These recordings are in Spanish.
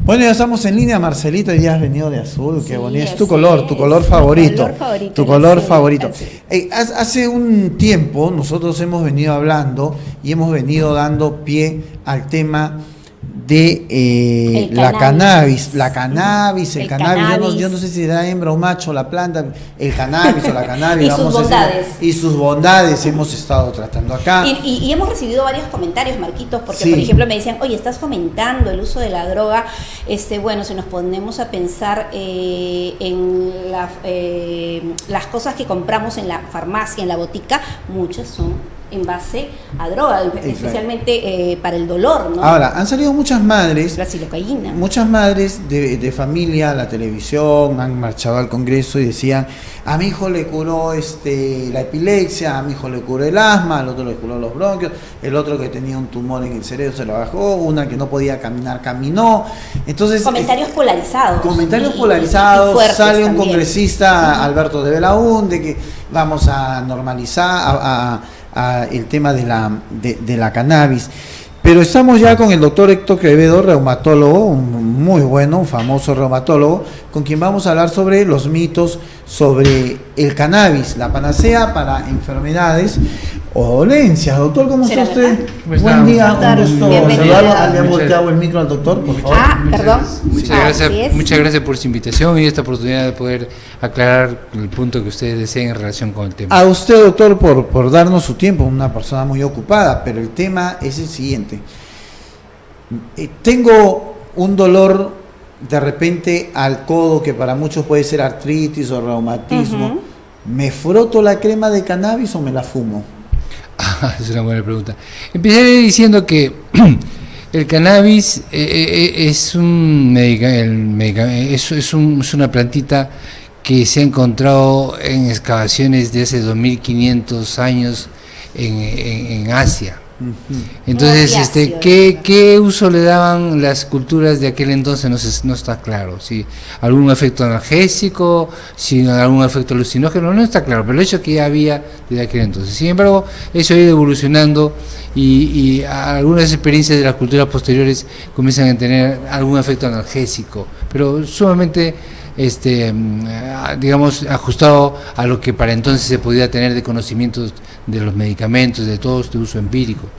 Bueno, ya estamos en línea, Marcelita, hoy día has venido de azul, qué Sí, bonito, es así tu color favorito. Tu color favorito. Hace un tiempo nosotros hemos venido hablando y hemos venido dando pie al tema de el cannabis. Yo no sé si era hembra o macho la planta, el cannabis o la cannabis. Y sus bondades. Y sus bondades hemos estado tratando acá. Y hemos recibido varios comentarios, Marquitos, porque Sí. por ejemplo me decían, oye, estás fomentando el uso de la droga. Bueno, si nos ponemos a pensar en las cosas que compramos en la farmacia, en la botica, muchas son en base a droga, especialmente para el dolor, ¿no? Ahora, han salido muchas madres, la silocaína. muchas madres de familia a la televisión, han marchado al Congreso y decían, a mi hijo le curó la epilepsia, a mi hijo le curó el asma, al otro le curó los bronquios, el otro que tenía un tumor en el cerebro se lo bajó, una que no podía caminar, caminó. Entonces, Comentarios polarizados. Polarizados, y fuertes sale un también. congresista, Alberto de Belaúnde, que vamos a normalizar el tema de la cannabis. Pero estamos ya con el doctor Héctor Quevedo, reumatólogo, un famoso reumatólogo, con quien vamos a hablar sobre los mitos sobre el cannabis, la panacea para enfermedades o dolencias. Doctor, ¿cómo está usted? Buen día, un gusto saludarlo. ¿Le han volteado el micro al doctor, por favor? Perdón. Muchas gracias por su invitación y esta oportunidad de poder aclarar el punto que ustedes deseen en relación con el tema. A usted, doctor, por darnos su tiempo, una persona muy ocupada, pero el tema es el siguiente. Tengo un dolor de repente al codo que para muchos puede ser artritis o reumatismo. ¿Me froto la crema de cannabis o me la fumo? Es una buena pregunta. Empezaré diciendo que el cannabis es una plantita que se ha encontrado en excavaciones de hace 2500 años en Asia. Entonces, ¿qué uso le daban las culturas de aquel entonces? No está claro. Si algún efecto analgésico, si algún efecto alucinógeno, no está claro, pero el hecho que ya había desde aquel entonces. Sin embargo, eso ha ido evolucionando y algunas experiencias de las culturas posteriores comienzan a tener algún efecto analgésico, pero sumamente digamos, ajustado a lo que para entonces se podía tener de conocimientos de los medicamentos, de todo este uso empírico.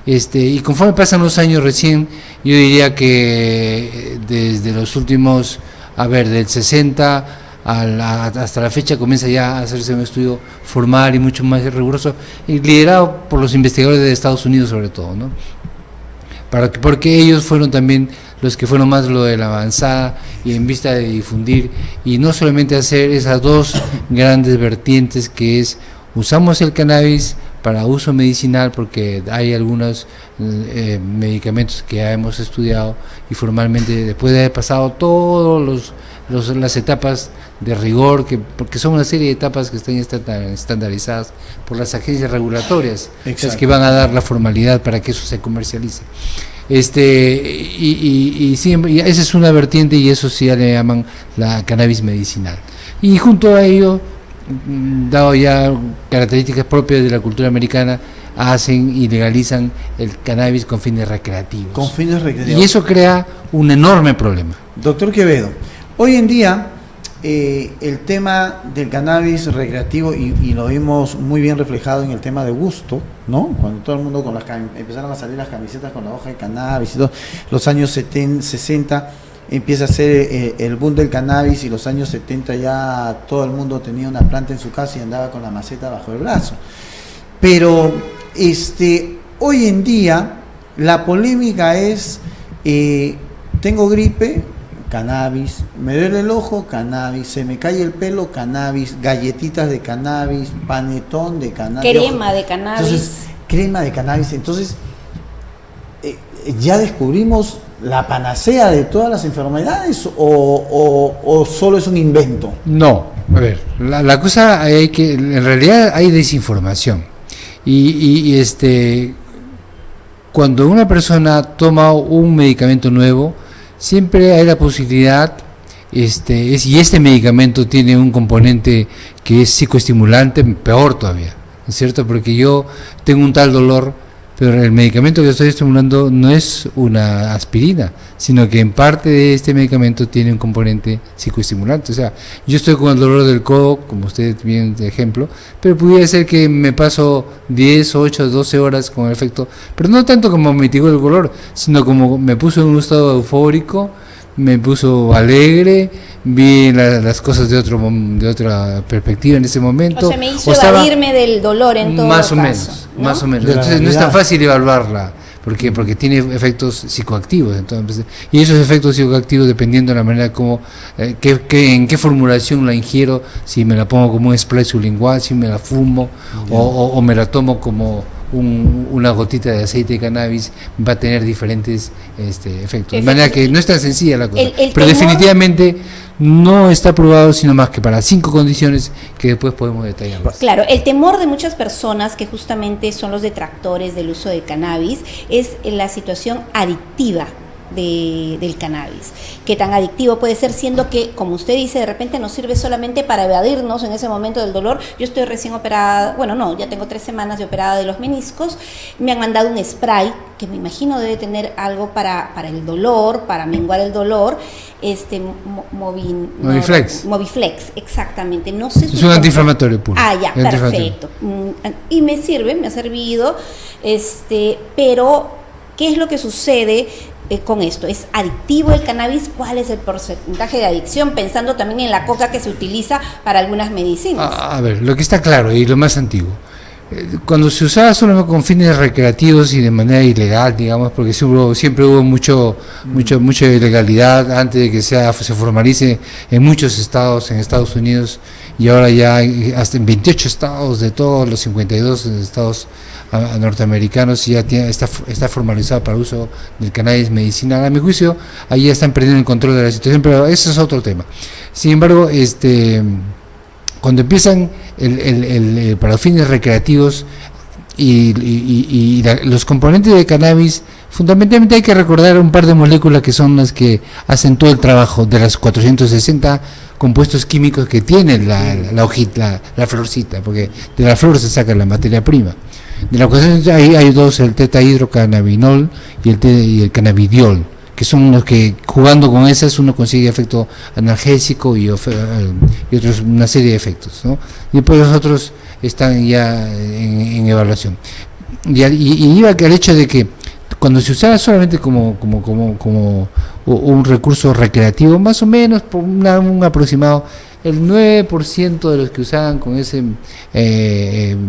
Y conforme pasan los años recién, yo diría que desde los últimos, del 60 hasta la fecha comienza ya a hacerse un estudio formal y mucho más riguroso, y liderado por los investigadores de Estados Unidos sobre todo, ¿no? Porque ellos fueron también los que fueron más lo de la avanzada y en vista de difundir y no solamente hacer esas dos grandes vertientes que es usamos el cannabis para uso medicinal porque hay algunos medicamentos que ya hemos estudiado y formalmente después de haber pasado todos las etapas de rigor porque son una serie de etapas que están estandarizadas por las agencias regulatorias, las que van a dar la formalidad para que eso se comercialice. Y esa es una vertiente y eso sí le llaman la cannabis medicinal. Y junto a ello, dado ya características propias de la cultura americana, hacen y legalizan el cannabis con fines recreativos. Con fines recreativos. Y eso crea un enorme problema. Doctor Quevedo, hoy en día el tema del cannabis recreativo, y lo vimos muy bien reflejado en el tema de gusto, ¿no? Cuando todo el mundo empezaron a salir las camisetas con la hoja de cannabis y todo, los años 60 empieza a ser el boom del cannabis y los años 70 ya todo el mundo tenía una planta en su casa y andaba con la maceta bajo el brazo. Pero hoy en día la polémica es tengo gripe, cannabis, me duele el ojo, cannabis, se me cae el pelo, cannabis, galletitas de cannabis, panetón de cannabis, crema de cannabis. Entonces, crema de cannabis. Entonces, ¿ya descubrimos la panacea de todas las enfermedades o solo es un invento? No, a ver, la cosa en realidad hay desinformación y cuando una persona toma un medicamento nuevo, siempre hay la posibilidad, y este medicamento tiene un componente que es psicoestimulante, peor todavía, ¿es cierto? Porque yo tengo un tal dolor pero el medicamento que estoy estimulando no es una aspirina, sino que en parte de este medicamento tiene un componente psicoestimulante. O sea, yo estoy con el dolor del codo, como usted bien de ejemplo, pero pudiera ser que me paso 10, 8, 12 horas con el efecto, pero no tanto como mitigó el dolor, sino como me puso en un estado eufórico, me puso alegre, vi las cosas de otra perspectiva en ese momento. O sea, me hizo evadirme del dolor en todo más caso. O menos, ¿no? más o menos. Entonces no es tan fácil evaluarla, porque tiene efectos psicoactivos. Entonces, y esos efectos psicoactivos, dependiendo de la manera como, en qué formulación la ingiero, si me la pongo como un spray sublingual, si me la fumo, o me la tomo como una gotita de aceite de cannabis, va a tener diferentes efectos. De manera que no es tan sencilla la cosa. Pero definitivamente no está probado sino más que para 5 condiciones que después podemos detallar. Claro, el temor de muchas personas, que justamente son los detractores del uso de cannabis, es la situación adictiva del cannabis. Qué tan adictivo puede ser, siendo que, como usted dice, de repente nos sirve solamente para evadirnos en ese momento del dolor. Yo estoy recién operada, bueno, no, ya tengo 3 semanas de operada de los meniscos. Me han mandado un spray que me imagino debe tener algo para el dolor, para menguar el dolor. Moviflex, exactamente. No sé, es un antiinflamatorio puro. Ya, perfecto. Y me sirve, me ha servido, pero ¿qué es lo que sucede con esto? ¿Es adictivo el cannabis? ¿Cuál es el porcentaje de adicción? Pensando también en la coca que se utiliza para algunas medicinas. A ver, lo que está claro y lo más antiguo, cuando se usaba solo con fines recreativos y de manera ilegal, digamos, porque siempre hubo mucha ilegalidad antes de que se formalice en muchos estados, en Estados Unidos, y ahora ya hasta en 28 estados de todos los 52 estados norteamericanos ya está formalizado para el uso del cannabis medicinal. A mi juicio, ahí ya están perdiendo el control de la situación, pero ese es otro tema. Sin embargo, cuando empiezan para los fines recreativos y los componentes de cannabis, fundamentalmente hay que recordar un par de moléculas que son las que hacen todo el trabajo de las 460 compuestos químicos que tiene la hojita, la florcita, porque de la flor se saca la materia prima. De la cuestión hay 2, el tetahidrocannabinol y el cannabidiol, que son los que, jugando con esas, uno consigue efecto analgésico y otros, una serie de efectos, ¿no? Y después los otros están ya en evaluación. Y iba al hecho de que cuando se usaba solamente como un recurso recreativo, más o menos, por un aproximado, el 9% de los que usaban con esa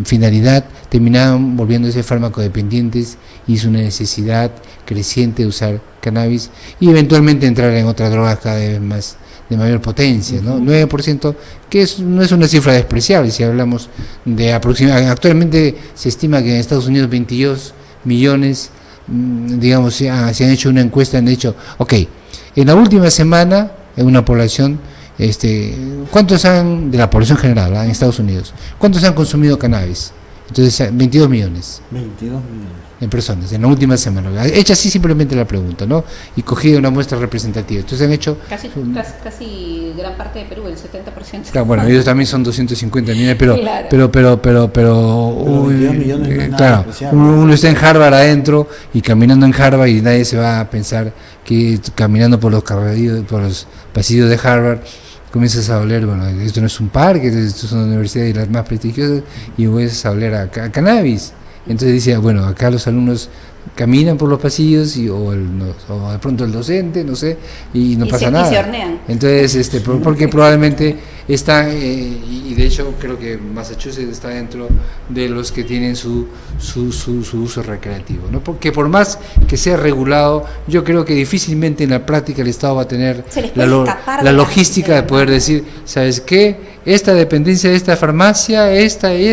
finalidad terminaban volviéndose farmacodependientes, y es una necesidad creciente de usar cannabis y eventualmente entrar en otras drogas cada vez más de mayor potencia, ¿no? 9%, que no es una cifra despreciable. Si hablamos de actualmente se estima que en Estados Unidos 22 millones, digamos, se han hecho una encuesta, han dicho, en la última semana, en una población, ¿cuántos de la población general en Estados Unidos, cuántos han consumido cannabis? Entonces, 22 millones. 22 millones. En personas, en la última semana. Hecha así simplemente la pregunta, ¿no? Y cogida una muestra representativa. Entonces han hecho... Casi gran parte de Perú, el 70%. Claro, bueno, ellos también son 250 millones, pero... Claro, uno está en Harvard adentro y caminando en Harvard, y nadie se va a pensar que caminando por los pasillos de Harvard comienzas a oler, bueno, esto no es un parque, esto es una universidad de las más prestigiosas, y comienzas a oler a cannabis. Entonces dice, bueno, acá los alumnos caminan por los pasillos o de pronto el docente, no sé, y no pasa nada. Y se hornean. Entonces, porque probablemente está, y de hecho creo que Massachusetts está dentro de los que tienen su uso recreativo, ¿no? Porque por más que sea regulado, yo creo que difícilmente en la práctica el Estado va a tener la logística de poder decir, ¿sabes qué? Esta dependencia de esta farmacia, esta, y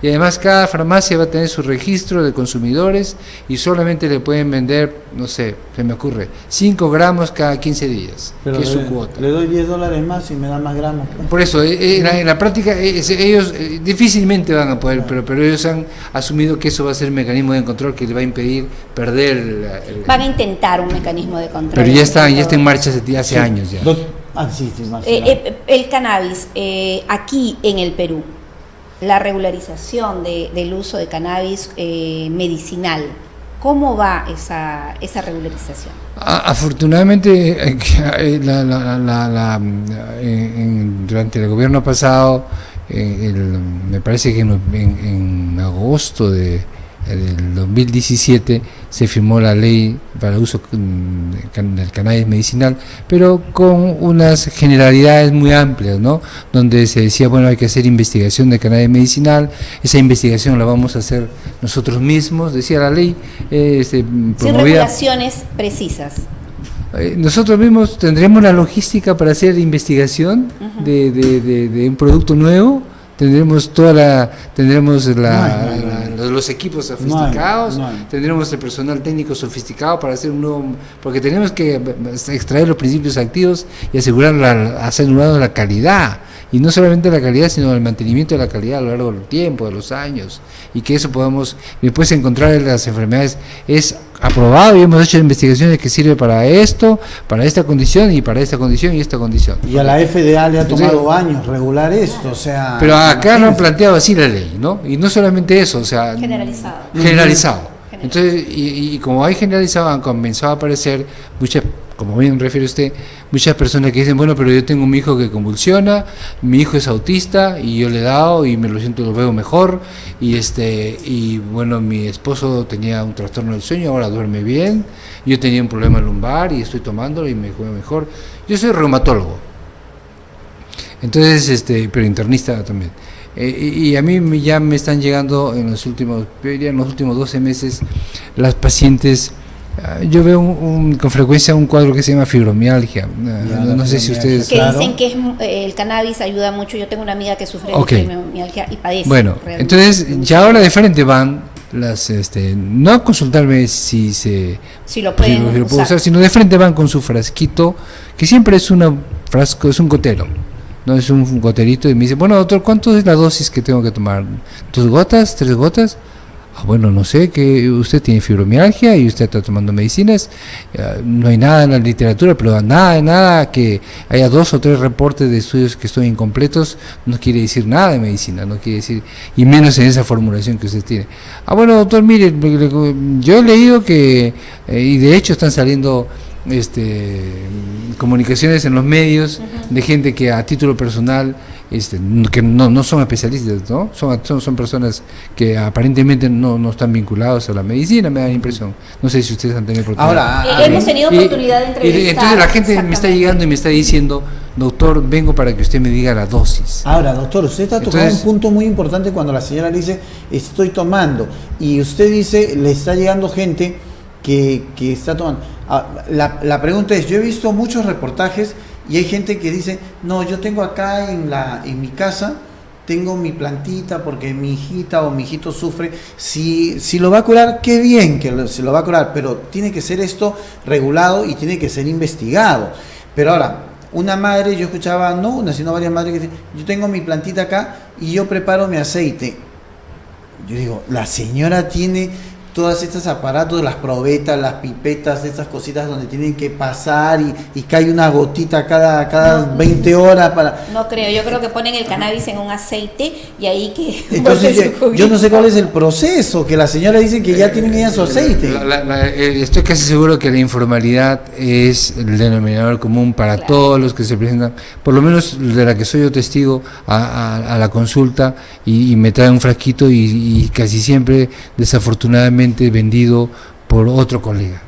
además cada farmacia va a tener su registro de consumidores y solamente le pueden vender, no sé, se me ocurre, 5 gramos cada 15 días, pero que es su cuota. Le doy $10 más y me da más gramos. Por eso, en la práctica, ellos difícilmente van a poder, pero ellos han asumido que eso va a ser el mecanismo de control que le va a impedir perder van a intentar un mecanismo de control. Pero ya está en marcha hace años ya. El cannabis aquí en el Perú, la regularización del uso de cannabis medicinal. ¿Cómo va esa regularización? Afortunadamente, durante el gobierno pasado, me parece que en agosto del 2017 se firmó la ley para el uso del cannabis medicinal, pero con unas generalidades muy amplias, ¿no? Donde se decía, bueno, hay que hacer investigación de cannabis medicinal, esa investigación la vamos a hacer nosotros mismos, decía la ley. Sin regulaciones precisas. Nosotros mismos tendremos la logística para hacer investigación de un producto nuevo. Tendremos los equipos sofisticados, tendremos el personal técnico sofisticado para hacer un nuevo, porque tenemos que extraer los principios activos y asegurar la calidad, y no solamente la calidad, sino el mantenimiento de la calidad a lo largo del tiempo, de los años, y que eso podamos después encontrar las enfermedades. Es aprobado y hemos hecho investigaciones que sirve para esto, para esta condición y para esta condición y esta condición. Y a la FDA le ha tomado años regular esto, o sea... Pero acá lo han planteado así la ley, ¿no? Y no solamente eso, o sea... Generalizado. Entonces, y como hay generalizado, han comenzado a aparecer muchas, como bien refiere usted, muchas personas que dicen, bueno, pero yo tengo un hijo que convulsiona, mi hijo es autista y yo le he dado y me lo veo mejor, y bueno, mi esposo tenía un trastorno del sueño, ahora duerme bien, yo tenía un problema lumbar y estoy tomándolo y me veo mejor. Yo soy reumatólogo, entonces, pero internista también. Y a mí ya me están llegando en los últimos 12 meses las pacientes. Yo veo con frecuencia un cuadro que se llama fibromialgia. No sé si ustedes... Que dicen que el cannabis ayuda mucho. Yo tengo una amiga que sufre de fibromialgia y padece. Bueno, entonces ya ahora de frente van no a consultarme si lo pueden usar, sino de frente van con su frasquito, que siempre es un gotero. No es un goterito, y me dice, bueno, doctor, ¿cuánto es la dosis que tengo que tomar? ¿2 gotas? ¿3 gotas? Bueno, no sé, que usted tiene fibromialgia y usted está tomando medicinas. No hay nada en la literatura, pero nada que haya 2 o 3 reportes de estudios que están incompletos no quiere decir nada de medicina, no quiere decir, y menos en esa formulación que usted tiene. Bueno, doctor, mire, yo he leído que, y de hecho están saliendo comunicaciones en los medios de gente que a título personal que no son especialistas, ¿no? Son personas que aparentemente no están vinculados a la medicina, me da la impresión. No sé si ustedes han tenido oportunidad. Ahora, hemos tenido oportunidad de entrevistar. Entonces la gente me está llegando y me está diciendo, doctor, vengo para que usted me diga la dosis. Ahora, doctor, usted está tocando un punto muy importante cuando la señora le dice, estoy tomando, y usted dice, le está llegando gente que está tomando. La pregunta es, yo he visto muchos reportajes y hay gente que dice, no, yo tengo acá en mi casa, tengo mi plantita porque mi hijita o mi hijito sufre, si lo va a curar, qué bien que se lo va a curar, pero tiene que ser esto regulado y tiene que ser investigado. Pero ahora, una madre, yo escuchaba, sino varias madres que dicen, yo tengo mi plantita acá y yo preparo mi aceite. Yo digo, la señora tiene todos estos aparatos, las probetas, las pipetas, estas cositas donde tienen que pasar y cae una gotita cada 20 horas para... No creo, yo creo que ponen el cannabis en un aceite y ahí que... Entonces yo no sé cuál es el proceso, que la señora dice que ya tienen ella su aceite. Estoy casi seguro que la informalidad es el denominador común para todos los que se presentan, por lo menos de la que soy yo testigo a la consulta y me trae un frasquito y casi siempre, desafortunadamente, vendido por otro colega.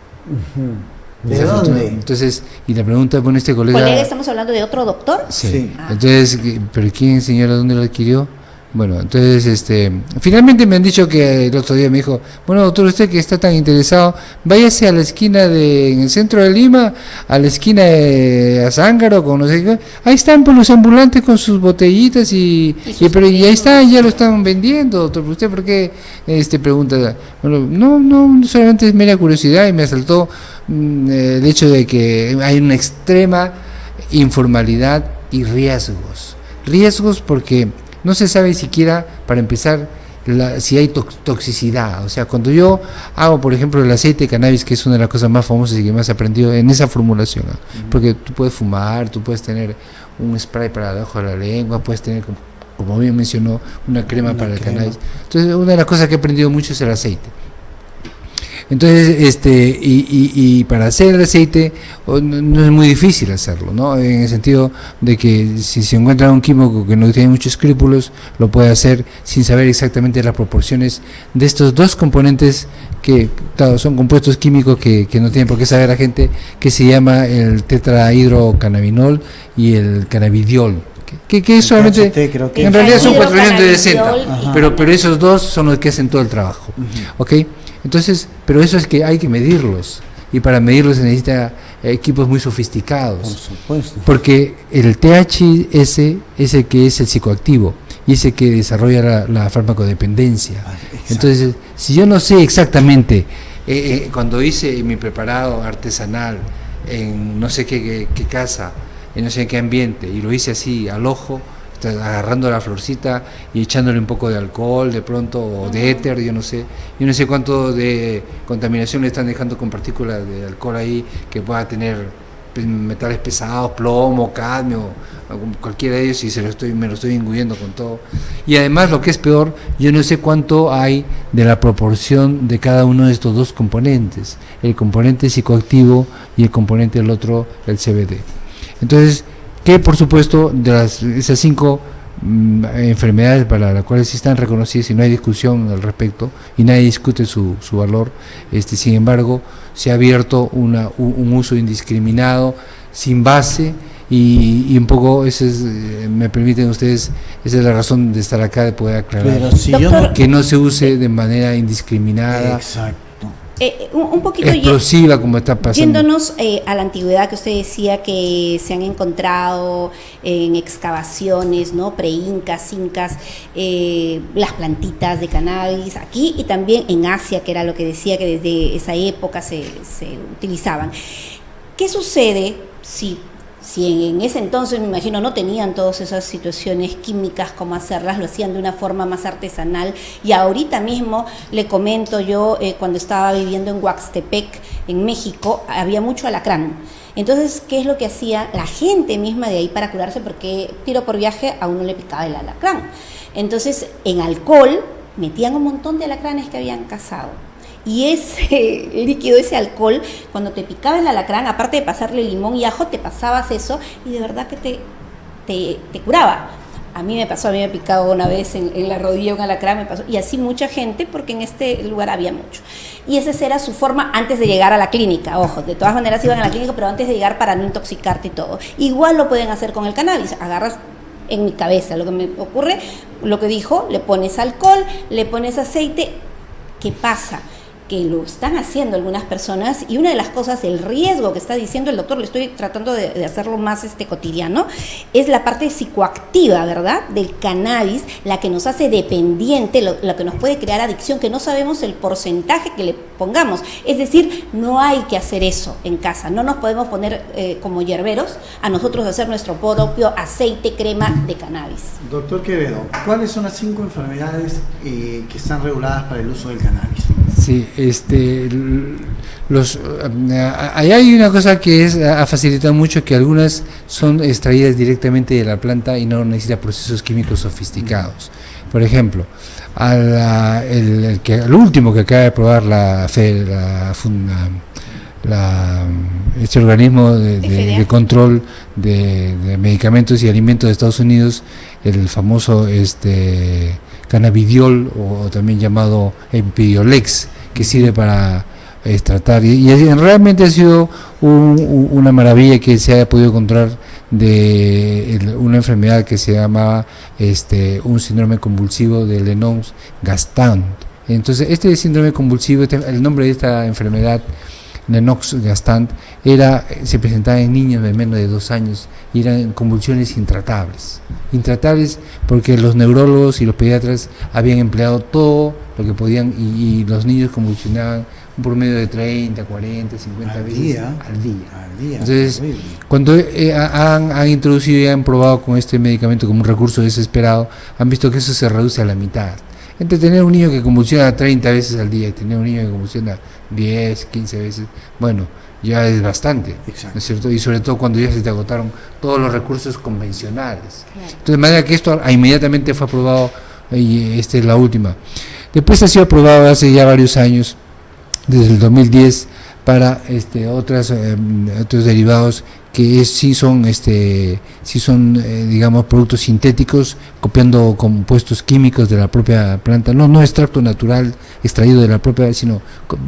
¿De dónde? Entonces, y la pregunta, bueno, este colega... ¿Colega estamos hablando de otro doctor? Sí. Entonces, ¿pero quién, señora, dónde lo adquirió? Bueno, entonces, finalmente me han dicho que el otro día me dijo, bueno, doctor, usted que está tan interesado, váyase a la esquina en el centro de Lima, a la esquina de Azángaro, con no sé qué, ahí están pues, los ambulantes con sus botellitas y ahí está, ya lo están vendiendo, doctor. ¿Usted por qué pregunta? Bueno, no, solamente es mera curiosidad, y me asaltó el hecho de que hay una extrema informalidad y riesgos porque no se sabe siquiera, para empezar, si hay toxicidad. O sea, cuando yo hago, por ejemplo, el aceite de cannabis, que es una de las cosas más famosas y que más he aprendido en esa formulación, ¿no? Porque tú puedes fumar, tú puedes tener un spray para debajo de la lengua, puedes tener como bien mencionó, una crema para el crema. cannabis. Entonces, una de las cosas que he aprendido mucho es el aceite. Entonces, y para hacer el aceite no es muy difícil hacerlo, ¿no? En el sentido de que si se encuentra un químico que no tiene muchos escrúpulos, lo puede hacer sin saber exactamente las proporciones de estos dos componentes que, claro, son compuestos químicos que no tienen por qué saber la gente, que se llama el tetrahidrocannabinol y el cannabidiol. Que es solamente, THC, creo que en realidad son Hidrocannabidiol, 460, pero esos dos son los que hacen todo el trabajo, ¿ok? Entonces, pero eso es que hay que medirlos, y para medirlos se necesita equipos muy sofisticados, Por supuesto. porque el THC es el que es el psicoactivo y es el que desarrolla la farmacodependencia. Exacto. Entonces, si yo no sé exactamente, cuando hice mi preparado artesanal en no sé qué casa, en no sé qué ambiente, y lo hice así al ojo, agarrando la florcita y echándole un poco de alcohol de pronto, o de éter, yo no sé cuánto de contaminación le están dejando con partículas de alcohol ahí, que pueda tener metales pesados, plomo, cadmio, cualquiera de ellos, y me lo estoy inguyendo con todo. Y además, lo que es peor, yo no sé cuánto hay de la proporción de cada uno de estos dos componentes, el componente psicoactivo y el componente del otro, el CBD. Entonces, que por supuesto de esas 5 enfermedades para las cuales sí están reconocidas y no hay discusión al respecto y nadie discute su valor, sin embargo se ha abierto un uso indiscriminado, sin base, y un poco me permiten ustedes, esa es la razón de estar acá, de poder aclarar. Pero si yo no... Que no se use de manera indiscriminada. Exacto. Un poquito explosiva, como está pasando. Yéndonos a la antigüedad, que usted decía que se han encontrado en excavaciones, ¿no? Pre-incas, incas, las plantitas de cannabis aquí, y también en Asia, que era lo que decía que desde esa época se utilizaban. ¿Qué sucede si en ese entonces, me imagino, no tenían todas esas situaciones químicas como hacerlas, lo hacían de una forma más artesanal? Y ahorita mismo, le comento yo, cuando estaba viviendo en Huaxtepec, en México, había mucho alacrán. Entonces, ¿qué es lo que hacía la gente misma de ahí para curarse? Porque tiro por viaje a uno le picaba el alacrán. Entonces, en alcohol metían un montón de alacranes que habían cazado. Y ese líquido, ese alcohol, cuando te picaba el alacrán, aparte de pasarle limón y ajo, te pasabas eso y de verdad que te curaba. A mí me picado una vez en la rodilla un alacrán, me pasó, y así mucha gente, porque en este lugar había mucho. Y esa era su forma antes de llegar a la clínica. Ojo, de todas maneras iban a la clínica, pero antes de llegar, para no intoxicarte y todo. Igual lo pueden hacer con el cannabis. Agarras, en mi cabeza, lo que me ocurre, lo que dijo, le pones alcohol, le pones aceite. ¿Qué pasa? Que lo están haciendo algunas personas, y una de las cosas, el riesgo que está diciendo el doctor, le estoy tratando de hacerlo más cotidiano, es la parte psicoactiva, ¿verdad?, del cannabis, la que nos hace dependiente, lo que nos puede crear adicción, que no sabemos el porcentaje que le pongamos. Es decir, no hay que hacer eso en casa, no nos podemos poner como hierberos a nosotros hacer nuestro propio aceite, crema de cannabis. Doctor Quevedo, ¿cuáles son las 5 enfermedades que están reguladas para el uso del cannabis? Sí, ahí hay una cosa que ha facilitado mucho, que algunas son extraídas directamente de la planta y no necesita procesos químicos sofisticados. Por ejemplo, el último que acaba de probar este organismo de control de medicamentos y alimentos de Estados Unidos, el famoso cannabidiol, o también llamado Epidiolex, que sirve para tratar, y realmente ha sido una maravilla que se haya podido encontrar de una enfermedad que se llamaba un síndrome convulsivo de Lennox-Gastaut. Entonces, este síndrome convulsivo, el nombre de esta enfermedad, Lennox-Gastaut, se presentaba en niños de menos de 2 años y eran convulsiones intratables porque los neurólogos y los pediatras habían empleado todo lo que podían, y los niños convulsionaban un promedio de 30, 40, 50 veces al día. Entonces, cuando han introducido y han probado con este medicamento como un recurso desesperado, han visto que eso se reduce a la mitad. Entre tener un niño que convulsiona 30 veces al día y tener un niño que convulsiona 10, 15 veces, bueno, ya es bastante, Exacto. ¿no es cierto? Y sobre todo cuando ya se te agotaron todos los recursos convencionales. Claro. Entonces, de manera que esto inmediatamente fue aprobado, y esta es la última. Después ha sido aprobado hace ya varios años, desde el 2010, para otros derivados que sí son digamos productos sintéticos, copiando compuestos químicos de la propia planta, no extracto natural extraído de la propia, sino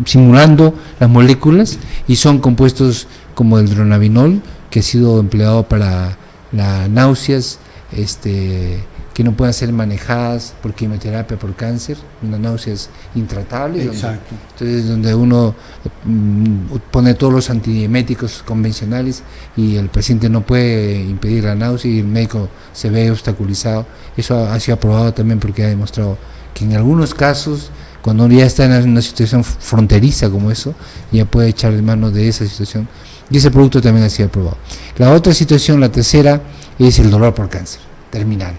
simulando las moléculas, y son compuestos como el dronabinol, que ha sido empleado para las náuseas que no puedan ser manejadas por quimioterapia por cáncer, una náuseas intratables. Exacto. Entonces, donde uno pone todos los antieméticos convencionales y el paciente no puede impedir la náusea y el médico se ve obstaculizado. Eso ha sido aprobado también porque ha demostrado que en algunos casos, cuando uno ya está en una situación fronteriza como eso, ya puede echar de mano de esa situación, y ese producto también ha sido aprobado. La otra situación, la tercera, es el dolor por cáncer terminal.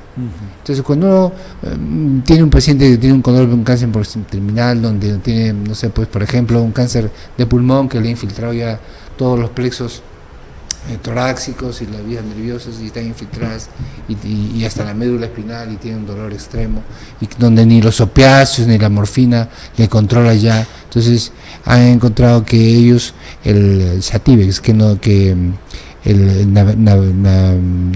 Entonces, cuando uno tiene un paciente que tiene un dolor por un cáncer terminal, donde tiene, no sé, pues por ejemplo, un cáncer de pulmón que le ha infiltrado ya todos los plexos torácicos y las vías nerviosas y están infiltradas, y hasta la médula espinal, y tiene un dolor extremo, y donde ni los opiáceos ni la morfina le controla ya. Entonces han encontrado que ellos, el Sativex, el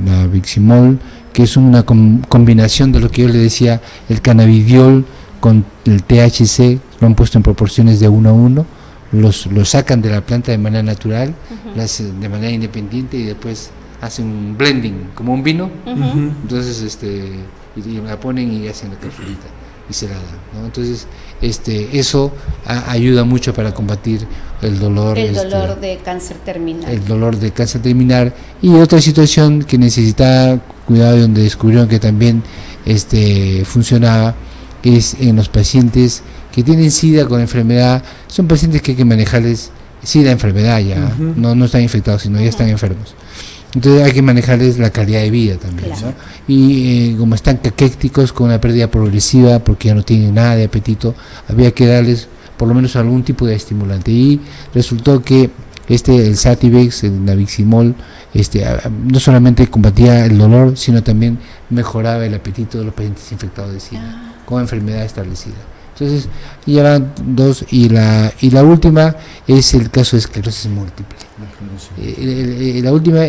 Nabiximol, que es una combinación de lo que yo le decía, el cannabidiol con el THC, lo han puesto en proporciones de 1:1, lo sacan de la planta de manera natural, lo hacen de manera independiente y después hacen un blending, como un vino. Entonces y la ponen y hacen la capsulita y se la dan, ¿no? Entonces eso ayuda mucho para combatir el dolor de cáncer terminal. El dolor de cáncer terminal. Y otra situación que necesitaba cuidado y donde descubrieron que también funcionaba es en los pacientes que tienen SIDA con enfermedad. Son pacientes que hay que manejarles SIDA enfermedad ya, no están infectados, sino ya están enfermos. Entonces hay que manejarles la calidad de vida también, claro, ¿no? Y como están caquécticos, con una pérdida progresiva porque ya no tienen nada de apetito, había que darles por lo menos algún tipo de estimulante, y resultó que el Sativex, el Nabiximol, no solamente combatía el dolor, sino también mejoraba el apetito de los pacientes infectados de SIDA con enfermedad establecida. Entonces, ya van dos, y la última es el caso de esclerosis múltiple.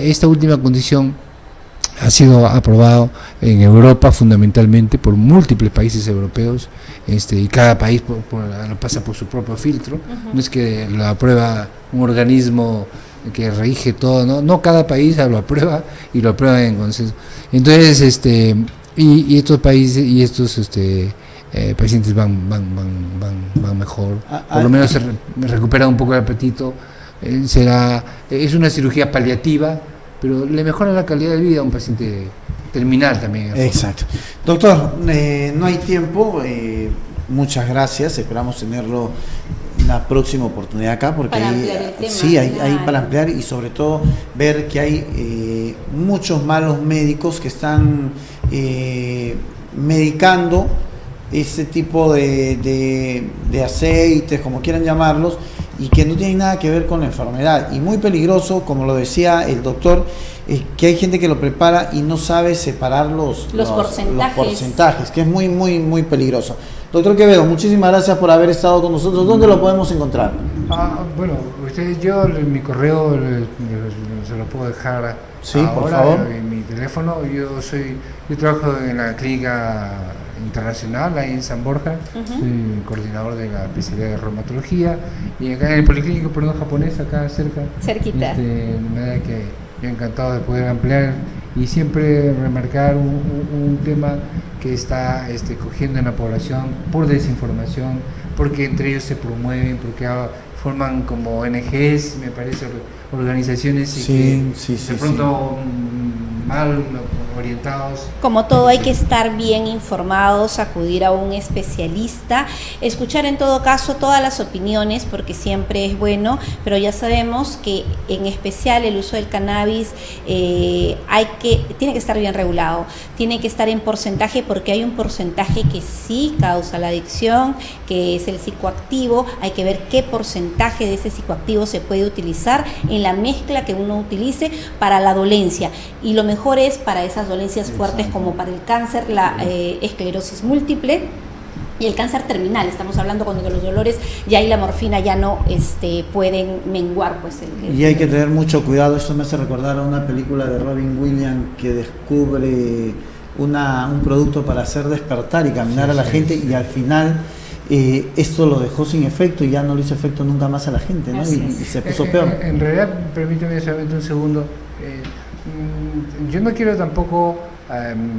Esta última condición ha sido aprobado en Europa fundamentalmente por múltiples países europeos, y cada país lo pasa por su propio filtro. No es que lo aprueba un organismo que rige todo, no, cada país lo aprueba y lo aprueba en consenso. Entonces, y estos países y estos pacientes van mejor, por lo menos se recupera un poco el apetito. Es una cirugía paliativa, pero le mejora la calidad de vida a un paciente terminal también. Exacto. Doctor, no hay tiempo, muchas gracias, esperamos tenerlo la próxima oportunidad acá, porque para ampliar el tema, sí, hay para ampliar, y sobre todo ver que hay muchos malos médicos que están medicando este tipo de aceites, como quieran llamarlos, y que no tienen nada que ver con la enfermedad, y muy peligroso, como lo decía el doctor, que hay gente que lo prepara y no sabe separar los porcentajes, que es muy, muy, muy peligroso. Doctor Quevedo, muchísimas gracias por haber estado con nosotros. ¿Dónde lo podemos encontrar? Bueno, mi correo se lo puedo dejar sí, ahora, por favor. En mi teléfono. Yo trabajo en la clínica internacional ahí en San Borja, soy coordinador de la especialidad de reumatología, y acá en el Policlínico Peruano Japonés, acá cerquita, de manera que yo encantado de poder ampliar y siempre remarcar un tema que está cogiendo en la población por desinformación, porque entre ellos se promueven, porque forman como ONGs, me parece, organizaciones, y sí, de pronto mal orientados. Como todo, hay que estar bien informados, acudir a un especialista, escuchar en todo caso todas las opiniones, porque siempre es bueno, pero ya sabemos que en especial el uso del cannabis tiene que estar bien regulado, tiene que estar en porcentaje, porque hay un porcentaje que sí causa la adicción, que es el psicoactivo. Hay que ver qué porcentaje de ese psicoactivo se puede utilizar en la mezcla que uno utilice para la dolencia, y lo mejor es para esas dolencias fuertes como para el cáncer, la esclerosis múltiple y el cáncer terminal. Estamos hablando cuando los dolores ya y la morfina ya no pueden menguar, pues y hay que tener mucho cuidado. Esto me hace recordar a una película de Robin Williams que descubre un producto para hacer despertar y caminar a la gente, y al final esto lo dejó sin efecto y ya no le hizo efecto nunca más a la gente, ¿no? Y se puso peor. En realidad, permíteme solamente un segundo, yo no quiero tampoco,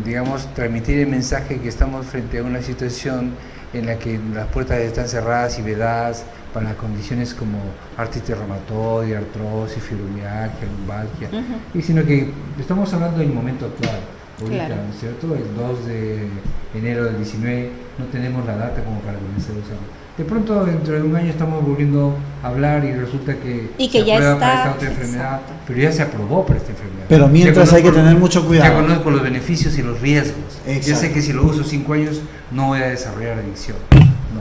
digamos, transmitir el mensaje que estamos frente a una situación en la que las puertas están cerradas y vedadas para condiciones como artritis reumatoide, artrosis, fibromialgia, lumbalgia, y sino que estamos hablando del momento actual. Ahorita, claro, ¿no es cierto? El 2 de enero del 19 no tenemos la data como para comenzar a usarlo. De pronto, dentro de un año estamos volviendo a hablar y resulta que se ya aprueba está para esta otra exacto, enfermedad, pero ya se aprobó para esta enfermedad. Pero mientras hay que tener mucho cuidado. Ya conozco los beneficios y los riesgos. Exacto. Ya sé que si lo uso 5 años no voy a desarrollar adicción.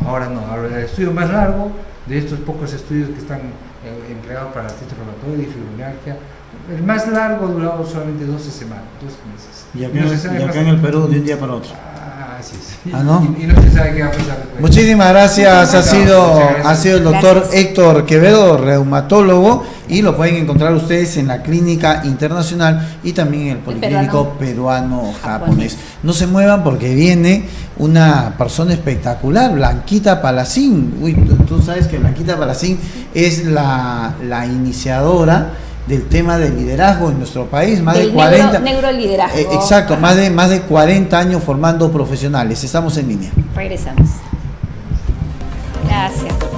No, ahora el estudio más largo de estos pocos estudios que están empleados para artritis reumatoide y fibromialgia, el más largo ha durado solamente 12 semanas, 12 meses. Y acá en el Perú de un día para otro. Así es. ¿Ah, no? Y no se sabe qué va a pasar después. Muchísimas gracias. Muchas gracias. Ha sido el doctor Gracias. Héctor Quevedo, reumatólogo, y lo pueden encontrar ustedes en la Clínica Internacional y también en el Policlínico Peruano-Japonés. No se muevan porque viene una persona espectacular, Blanquita Palacín. Uy, tú sabes que Blanquita Palacín es la iniciadora del tema del liderazgo en nuestro país, más de 40 neuroliderazgo. Exacto, más de 40 años formando profesionales. Estamos en línea. Regresamos. Gracias.